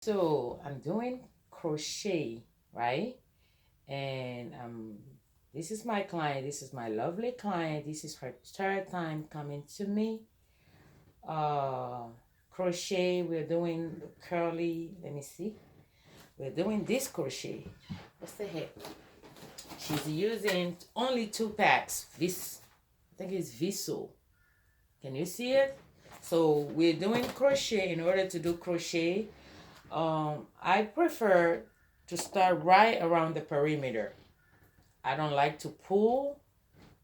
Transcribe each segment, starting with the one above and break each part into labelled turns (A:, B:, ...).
A: So I'm doing crochet, right? And this is my client. This is my lovely client. This is her third time coming to me. Uh, Crochet. We're doing curly. Let me see. We're doing this crochet. What's the heck? She's using only 2 packs. This, I think it's Viso. Can you see it? So we're doing crochet. In order to do crochet, I prefer to start right around the perimeter. I don't like to pull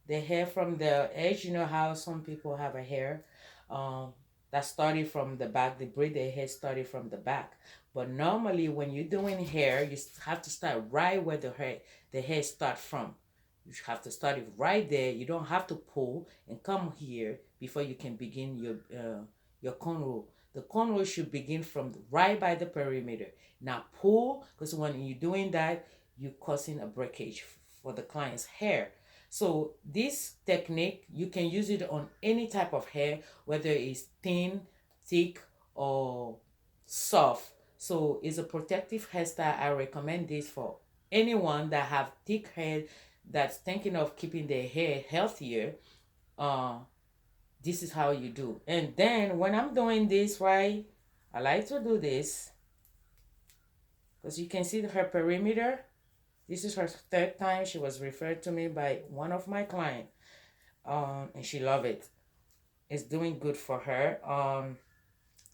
A: the hair from the edge. You know how some people have a hair um, that started from the back. They braid their hair started from the back. But normally when you're doing hair, you have to start right where the hair start from. You have to start it right there. You don't have to pull and come here before you can begin your cornrow. The cornrow should begin from right by the perimeter. Now pull, because when you're doing that, you're causing a breakage for the client's hair. So this technique, you can use it on any type of hair, whether it's thin, thick, or soft. So it's a protective hairstyle. I recommend this for anyone that have thick hair that's thinking of keeping their hair healthier. Uh, this is how you do. And then when I'm doing this, right, I like to do this because you can see her perimeter. This is her third time. She was referred to me by one of my clients, and she loved it. It's doing good for her.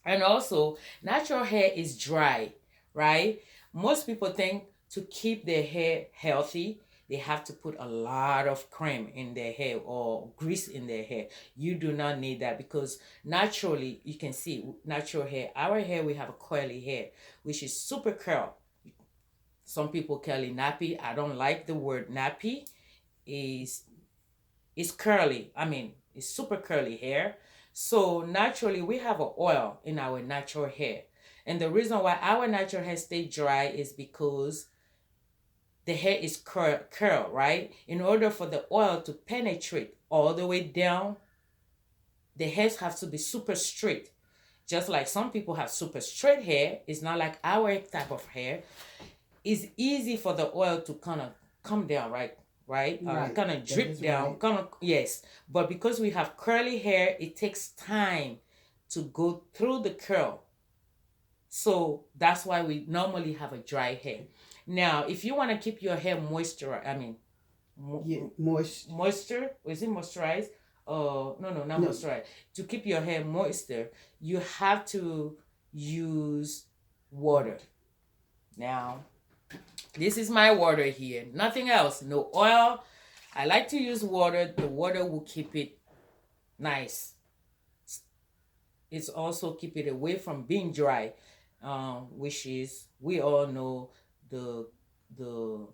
A: And also, natural hair is dry, right? Most people think to keep their hair healthy, they have to put a lot of cream in their hair or grease in their hair. You do not need that because naturally, you can see natural hair. Our hair, we have a curly hair, which is super curl. Some people call it nappy. I don't like the word nappy. Is it's curly. I mean, it's super curly hair. So naturally, we have an oil in our natural hair. And the reason why our natural hair stay dry is because the hair is curl, right? In order for the oil to penetrate all the way down, the hairs have to be super straight. Just like some people have super straight hair, it's not like our type of hair. It's easy for the oil to kind of come down, right?
B: Right.
A: Kind of
B: That
A: drip
B: is
A: down,
B: right.
A: kind of, yes. But because we have curly hair, it takes time to go through the curl. So that's why we normally have a dry hair. Now, if you want to keep your hair moisture, I mean,
B: Yeah, moist.
A: moisture, is it moisturized? No, not
B: No,
A: moisturized. To keep your hair moisture, you have to use water. Now, this is my water here. Nothing else. No oil. I like to use water. The water will keep it nice. It's also keep it away from being dry, which is we all know the the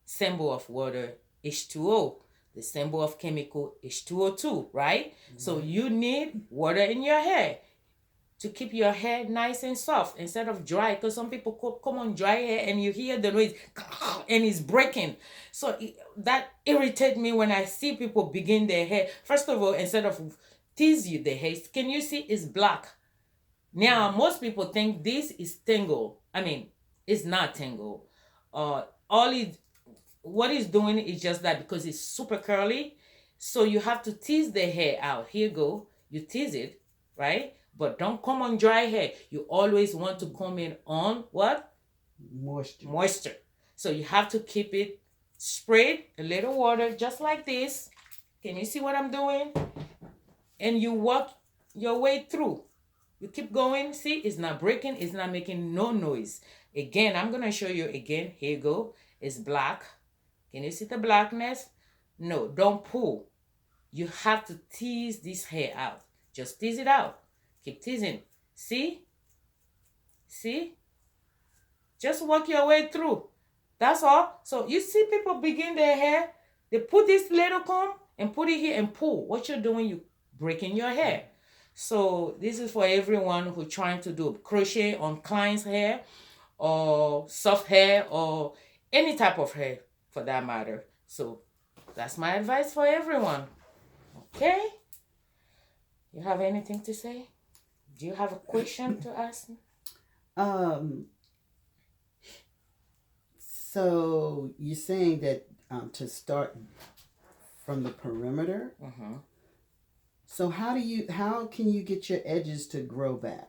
A: symbol of water H2O, the symbol of chemical H2O2, right? So
B: right.
A: you need water in your hair to keep your hair nice and soft instead of dry, because some people come on dry hair and you hear the noise and it's breaking. So that irritates me when I see people begin their hair. First of all, instead of tease you the hair, can you see it's black? Now most people think this is tangle. I mean, it's not tangle. All it what it's doing is just that because it's super curly, so you have to tease the hair out. Here you go, you tease it, right? But don't comb on dry hair. You always want to comb in on what?
B: Moisture.
A: Moisture. So you have to keep it sprayed a little water just like this. Can you see what I'm doing? And you walk your way through. You keep going. See, it's not breaking, it's not making no noise. Again, I'm gonna show you again. Here you go. It's black. Can you see the blackness? No, don't pull. You have to tease this hair out. Just tease it out. Keep teasing. See? See? Just work your way through. That's all. So you see people begin their hair, they put this little comb and put it here and pull. What you're doing, you breaking your hair. So this is for everyone who trying to do crochet on client's hair or soft hair or any type of hair for that matter. So that's my advice for everyone. Okay? You have anything to say? Do you have a question to ask me?
B: Um, so you're saying that to start from the perimeter.
A: Mm-hmm.
B: So how can you get your edges to grow back?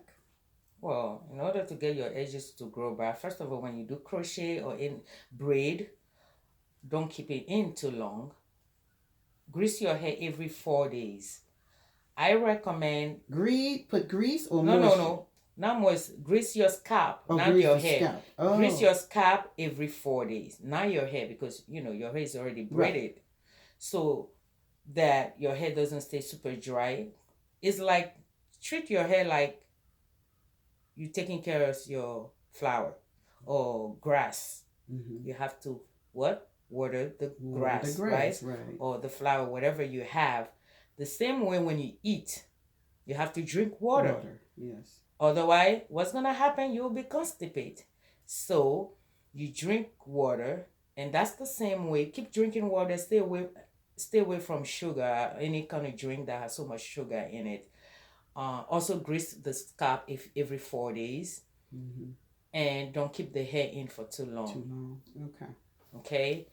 A: Well, in order to get your edges to grow back, first of all, when you do crochet or in braid, don't keep it in too long. Grease your hair every 4 days. I recommend
B: Put grease or
A: no,
B: moisture?
A: no. Not moist. Grease your scalp,
B: Oh,
A: not
B: grease
A: your
B: the
A: hair.
B: scalp. Oh.
A: Grease your scalp every 4 days, not your hair, because your hair is already braided.
B: Right.
A: So that your hair doesn't stay super dry. It's like treat your hair like you taking care of your flower or grass.
B: Mm-hmm.
A: You have to what? Water the grass,
B: right?
A: Or the flower, whatever you have. The same way when you eat, you have to drink water.
B: Yes.
A: Otherwise, what's gonna happen? You'll be constipated. So you drink water, and that's the same way. Keep drinking water. Stay away from sugar. Any kind of drink that has so much sugar in it. Also grease the scalp every 4 days,
B: Mm-hmm.
A: and don't keep the hair in for too long.
B: Too long. Okay.
A: Okay.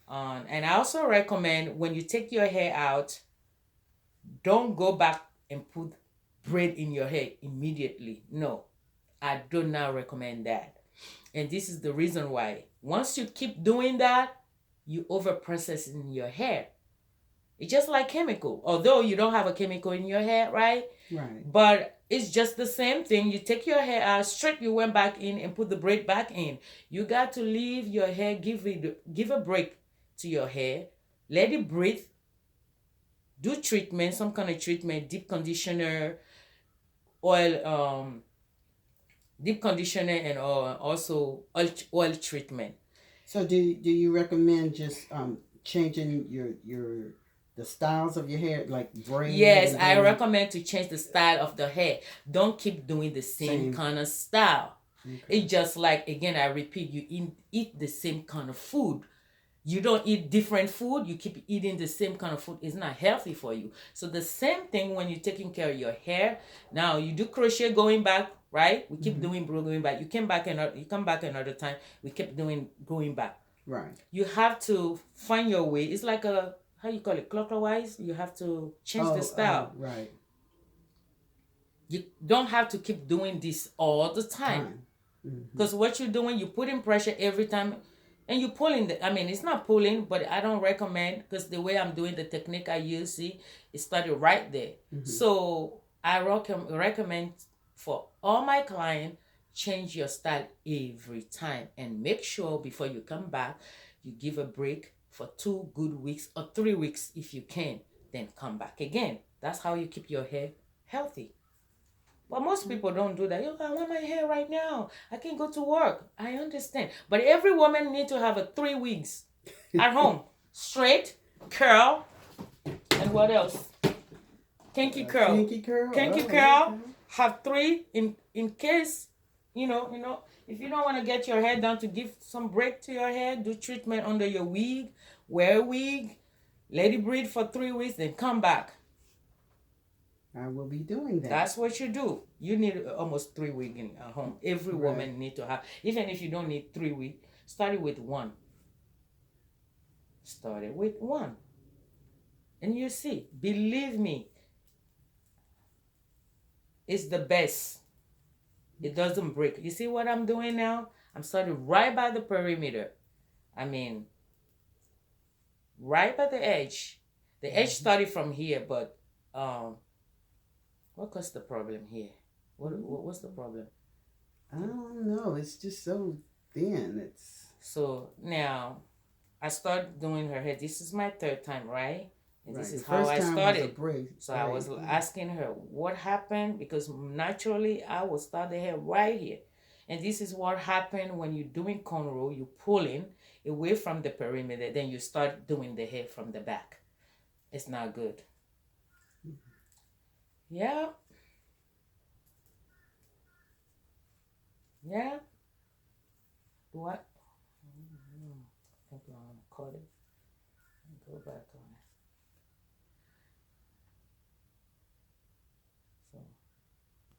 A: And I also recommend when you take your hair out, don't go back and put braid in your hair immediately. No, I do not recommend that. And this is the reason why. Once you keep doing that, you over process in your hair. It's just like chemical. Although you don't have a chemical in your hair, right?
B: Right.
A: But it's just the same thing. You take your hair out straight, you went back in and put the braid back in. You got to leave your hair, give a break to your hair. Let it breathe. Do treatment, some kind of treatment, deep conditioner, oil, deep conditioner, and also oil treatment.
B: So do you recommend just changing the styles of your hair, like braid?
A: Yes, I recommend to change the style of the hair. Don't keep doing the same kind of style. Okay. It's just like, again, I repeat, you eat the same kind of food. You don't eat different food, you keep eating the same kind of food. It's not healthy for you. So the same thing when you're taking care of your hair. Now you do crochet going back, right? We keep doing going back. You come back another time. We keep doing going back.
B: Right.
A: You have to find your way. It's like a, how you call it, clockwise. You have to change the style.
B: Right.
A: You don't have to keep doing this all the time. Because what you're doing, you're putting pressure every time. And you pulling it's not pulling, but I don't recommend, because the way I'm doing the technique I use, see, it started right there. So I recommend for all my clients, change your style every time, and make sure before you come back, you give a break for 2 good weeks or 3 weeks if you can, then come back again. That's how you keep your hair healthy. But most people don't do that. I want my hair right now. I can't go to work. I understand. But every woman needs to have a 3 weeks at home. Straight, curl, and what else? Kinky curl.
B: Kinky curl.
A: Kinky curl. Okay. Have 3 in case, if you don't want to get your hair done, to give some break to your hair, do treatment under your wig, wear a wig, let it breathe for 3 weeks, then come back.
B: I will be doing that.
A: That's what you do. You need almost 3 weeks at home. Every woman need to have. Even if you don't need 3 weeks, start it with 1. Start it with 1. And you see, believe me, it's the best. It doesn't break. You see what I'm doing now? I'm starting right by the perimeter. Right by the edge. The edge started from here, but what caused the problem here? What's the problem?
B: I don't know. It's just so thin.
A: So now I started doing her hair. This is my 3rd time, right? And this is
B: how
A: I started.
B: So
A: I was asking her what happened, because naturally I will start the hair right here. And this is what happened when you're doing cornrow. You're pulling away from the perimeter. Then you start doing the hair from the back. It's not good. Yeah. Yeah. What? I think I'm gonna cut it and go back on it.